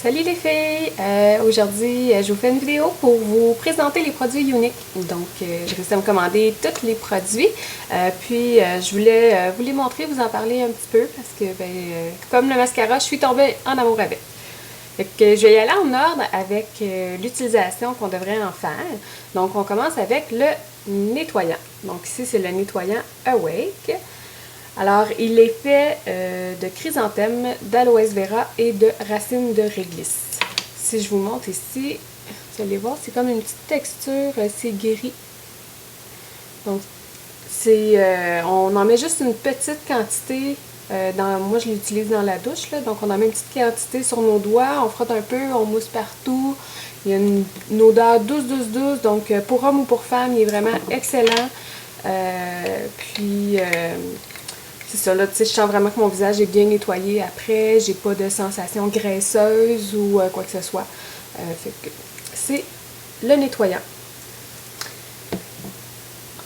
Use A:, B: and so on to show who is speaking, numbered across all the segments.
A: Salut les filles! Aujourd'hui, je vous fais une vidéo pour vous présenter les produits Younique. Donc, je réussi à me commander tous les produits. Puis, je voulais vous les montrer, vous en parler un petit peu parce que, comme le mascara, je suis tombée en amour avec. Fait que je vais y aller en ordre avec l'utilisation qu'on devrait en faire. Donc, on commence avec le nettoyant. Donc, ici, c'est le nettoyant Awake. Alors, il est fait de chrysanthème, d'aloès vera et de racines de réglisse. Si je vous montre ici, vous allez voir, c'est comme une petite texture, c'est gris. Donc, on en met juste une petite quantité. Moi, je l'utilise dans la douche, là, donc on en met une petite quantité sur nos doigts, on frotte un peu, on mousse partout. Il y a une odeur douce, donc pour homme ou pour femme, il est vraiment excellent. C'est ça, là, tu sais, je sens vraiment que mon visage est bien nettoyé après, j'ai pas de sensation graisseuse ou quoi que ce soit. Fait que c'est le nettoyant.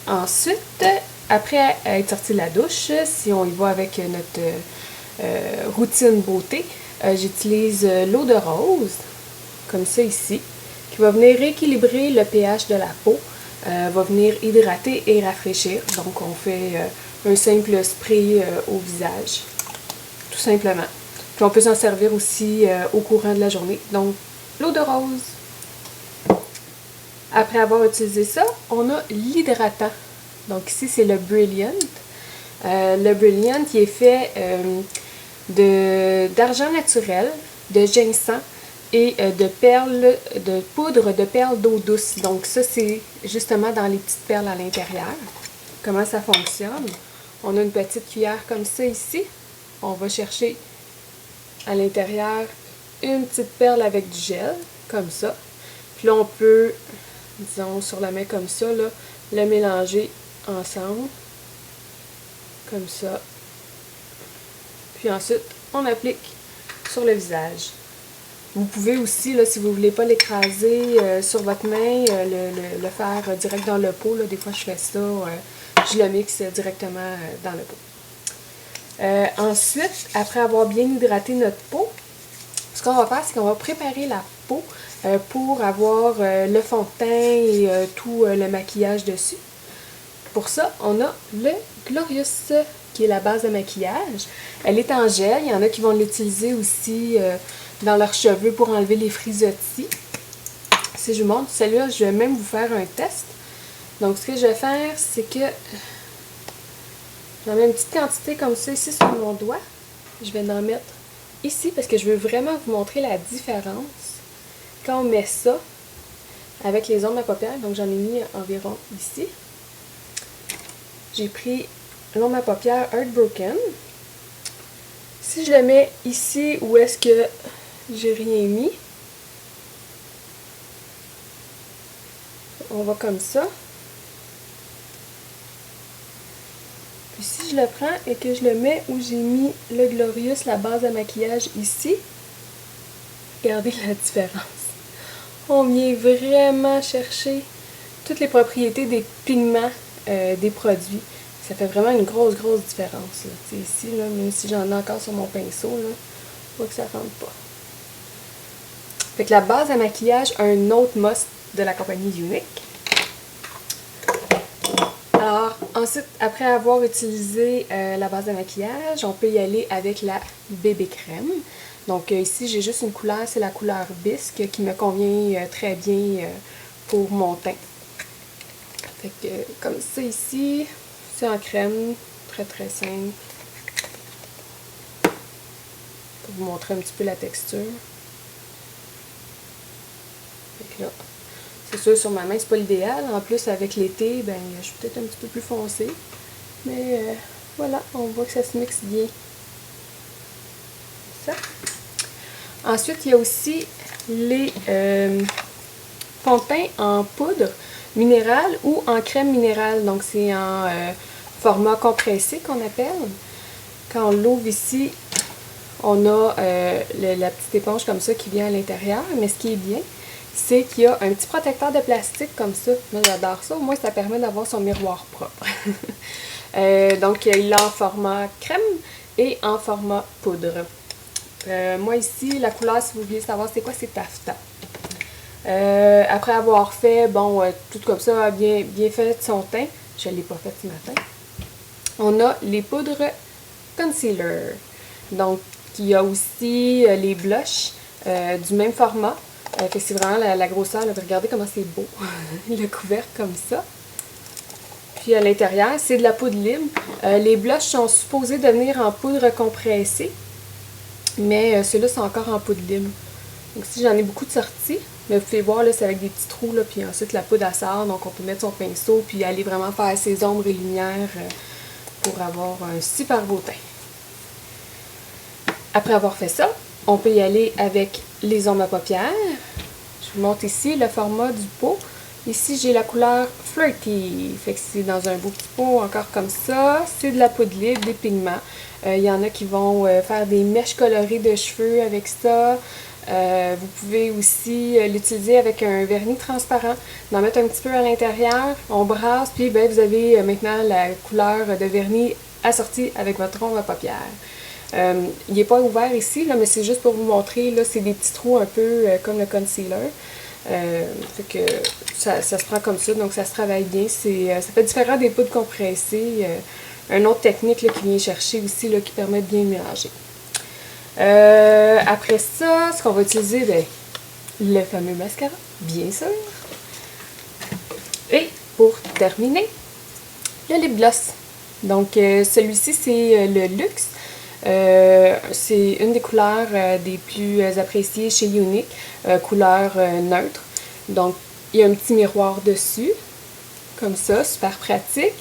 A: Ensuite, après être sorti de la douche, si on y va avec notre routine beauté, j'utilise l'eau de rose, comme ça ici, qui va venir rééquilibrer le pH de la peau, va venir hydrater et rafraîchir. Donc on fait un simple spray au visage, tout simplement. Puis on peut s'en servir aussi au courant de la journée. Donc l'eau de rose. Après avoir utilisé ça, on a l'hydratant. Donc ici, c'est le Brilliant. Le Brilliant qui est fait d'argent naturel, de ginseng et de poudre de perles d'eau douce. Donc ça, c'est justement dans les petites perles à l'intérieur. Comment ça fonctionne? On a une petite cuillère comme ça ici. On va chercher à l'intérieur une petite perle avec du gel, comme ça. Puis là, on peut, disons, sur la main comme ça, là, le mélanger ensemble, comme ça. Puis ensuite, on applique sur le visage. Vous pouvez aussi, là, si vous ne voulez pas l'écraser sur votre main, le faire direct dans le pot. Là. Des fois, je fais ça, je le mixe directement dans le pot. Ensuite, après avoir bien hydraté notre peau, ce qu'on va faire, c'est qu'on va préparer la peau pour avoir le fond de teint et tout le maquillage dessus. Pour ça, on a le Glorious, qui est la base de maquillage. Elle est en gel. Il y en a qui vont l'utiliser aussi dans leurs cheveux pour enlever les frisottis. Si je vous montre celui-là, je vais même vous faire un test. Donc, ce que je vais faire, c'est que j'en mets une petite quantité comme ça ici sur mon doigt. Je vais en mettre ici parce que je veux vraiment vous montrer la différence quand on met ça avec les ombres à paupières. Donc, j'en ai mis environ ici. J'ai pris l'ombre à paupières Heartbroken. Si je le mets ici où est-ce que j'ai rien mis, on va comme ça. Puis si je le prends et que je le mets où j'ai mis le Glorious, la base à maquillage ici, regardez la différence. On vient vraiment chercher toutes les propriétés des pigments des produits. Ça fait vraiment une grosse différence. Ici, là, même si j'en ai encore sur mon pinceau, là, je vois que ça rentre pas. Fait que la base à maquillage, un autre must de la compagnie Younique. Alors, ensuite, après avoir utilisé la base de maquillage, on peut y aller avec la bébé crème. Donc ici, j'ai juste une couleur, c'est la couleur bisque qui me convient très bien pour mon teint. Fait que comme ça ici, c'est en crème, très simple. Pour vous montrer un petit peu la texture. Fait que là, c'est sûr sur ma main, c'est pas l'idéal. En plus, avec l'été, ben, je suis peut-être un petit peu plus foncée. Mais voilà, on voit que ça se mixe bien. Ça. Ensuite, il y a aussi les fonds de teint en poudre minérale ou en crème minérale. Donc, c'est en format compressé qu'on appelle. Quand on l'ouvre ici, on a la petite éponge comme ça qui vient à l'intérieur. Mais ce qui est bien, c'est qu'il y a un petit protecteur de plastique comme ça. Moi, j'adore ça. Au moins, ça permet d'avoir son miroir propre. Donc, il est en format crème et en format poudre. Moi ici, la couleur, si vous voulez savoir c'est quoi, c'est taffetas. Après avoir fait, bon, tout comme ça, bien fait son teint, je ne l'ai pas fait ce matin, on a les poudres concealer. Donc, il y a aussi les blushs du même format. C'est vraiment la grosseur. Là, regardez comment c'est beau, le couvercle comme ça. Puis à l'intérieur, c'est de la poudre lime. Les blushs sont supposés devenir en poudre compressée, mais ceux-là sont encore en poudre lime. Donc ici, j'en ai beaucoup de sorties. Mais vous pouvez voir, là, c'est avec des petits trous, là, puis ensuite la poudre elle sort. Donc on peut mettre son pinceau, puis aller vraiment faire ses ombres et lumières pour avoir un super beau teint. Après avoir fait ça, on peut y aller avec les ombres à paupières. Je vous montre ici le format du pot. Ici, j'ai la couleur Flirty. Fait que c'est dans un beau petit pot, encore comme ça. C'est de la poudre libre, des pigments. Il y en a qui vont faire des mèches colorées de cheveux avec ça. Vous pouvez aussi l'utiliser avec un vernis transparent, d'en mettre un petit peu à l'intérieur, on brasse, puis ben, vous avez maintenant la couleur de vernis assortie avec votre ombre à paupières. Il n'est pas ouvert ici, là, mais c'est juste pour vous montrer, là, c'est des petits trous un peu comme le concealer. Fait que ça se prend comme ça, donc ça se travaille bien. Ça fait différent des poudres compressées. Une autre technique là, qui vient chercher aussi, là, qui permet de bien mélanger. Après ça, ce qu'on va utiliser, ben, le fameux mascara, bien sûr. Et pour terminer, le lip gloss. Donc celui-ci, c'est le Luxe. C'est une des couleurs des plus appréciées chez Younique, couleur neutre. Donc, il y a un petit miroir dessus, comme ça, super pratique.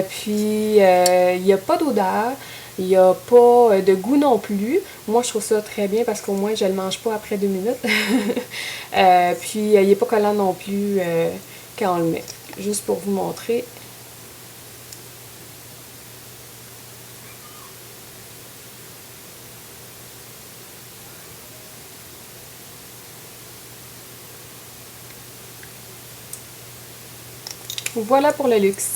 A: Puis, il n'y a pas d'odeur, il n'y a pas de goût non plus. Moi, je trouve ça très bien parce qu'au moins, je ne le mange pas après 2 minutes. Puis, il n'est pas collant non plus quand on le met. Juste pour vous montrer. Voilà pour le Luxe.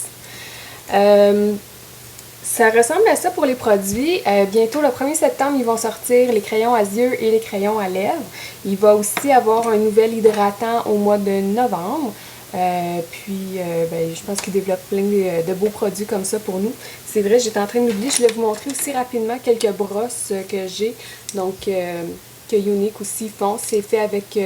A: Ça ressemble à ça pour les produits. Bientôt, le 1er septembre, ils vont sortir les crayons à yeux et les crayons à lèvres. Il va aussi avoir un nouvel hydratant au mois de novembre. Je pense qu'ils développent plein de beaux produits comme ça pour nous. C'est vrai, j'étais en train d'oublier, je vais vous montrer aussi rapidement quelques brosses que j'ai. Donc, que Younique aussi font. C'est fait avec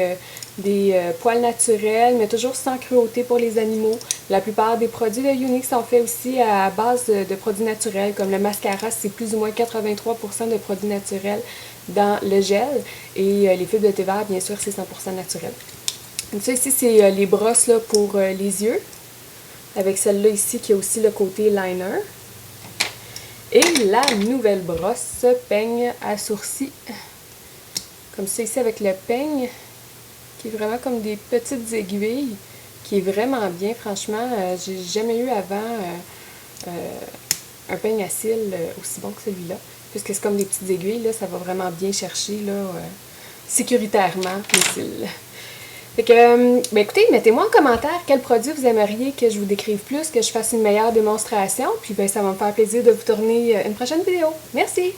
A: des poils naturels, mais toujours sans cruauté pour les animaux. La plupart des produits de Younique sont faits aussi à base de produits naturels, comme le mascara, c'est plus ou moins 83% de produits naturels dans le gel. Et les fibres de thé vert, bien sûr, c'est 100% naturel. Donc ça ici, c'est les brosses là, pour les yeux, avec celle-là ici qui a aussi le côté liner. Et la nouvelle brosse peigne à sourcils, comme ça ici avec le peigne, qui est vraiment comme des petites aiguilles, qui est vraiment bien, franchement. J'ai jamais eu avant un peigne à cils aussi bon que celui-là, puisque c'est comme des petites aiguilles, là, ça va vraiment bien chercher là, sécuritairement les cils. Fait que, écoutez, mettez-moi en commentaire quel produit vous aimeriez que je vous décrive plus, que je fasse une meilleure démonstration, puis ça va me faire plaisir de vous tourner une prochaine vidéo. Merci!